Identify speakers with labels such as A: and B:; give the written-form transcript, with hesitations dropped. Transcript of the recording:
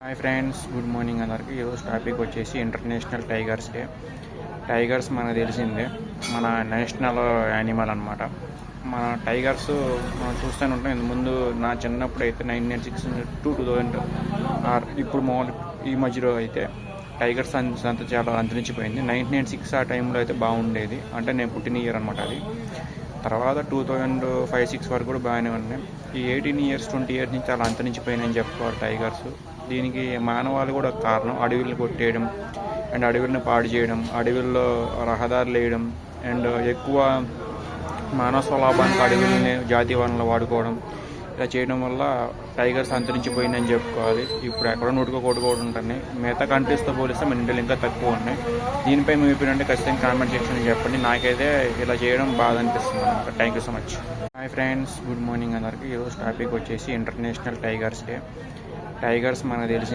A: Hi friends, good morning అందరికి. ఈరోజు topic వచ్చేసి ఇంటర్నేషనల్ టైగర్స్ డే. టైగర్స్ మనకు తెలిసిందే, మన నేషనల్ యానిమల్ అనమాట. మన టైగర్స్ మనం చూస్తూనే ఉంటాం. ముందు నా చిన్నప్పుడు అయితే 1996 to 2000 ఇప్పుడు ఈ మధ్యలో అయితే టైగర్స్ అంతా చాలా అంతరించిపోయింది. 1996 ఆ టైంలో అయితే బాగుండేది, అంటే నేను పుట్టిన ఇయర్ అనమాట అది. తర్వాత 2005-06 వరకు కూడా బాగానే ఉన్నాయి. ఈ 18 years 20 years నుంచి చాలా అంతరించిపోయినాయని చెప్పుకోవాలి టైగర్స్. దీనికి మానవాళి కూడా కారణం. అడవులను కొట్టేయడం అండ్ అడవులను పాడు చేయడం, అడవుల్లో రహదారులు వేయడం అండ్ ఎక్కువ మానవ స్వలాభానికి అడవులని జాతీయ వనరులు వాడుకోవడం, ఇలా చేయడం వల్ల టైగర్స్ అంతరించిపోయిందని చెప్పుకోవాలి. ఇప్పుడు ఎక్కడో నోటుకోటి కూడా ఉంటున్నాయి. మిగతా కంట్రీస్తో పోలిస్తే మన ఇండియాలో ఇంకా తక్కువ ఉన్నాయి. దీనిపై మీ ఒపీనియన్ ఖచ్చితంగా కామెంట్ సెక్షన్లో చెప్పండి. నాకైతే ఇలా చేయడం బాధ అనిపిస్తుంది అనమాట. Thank you so much. Hi friends, good morning అందరికి. ఈరోజు టాపిక్ వచ్చేసి ఇంటర్నేషనల్ టైగర్స్ డే. టైగర్స్ మనకు తెలిసి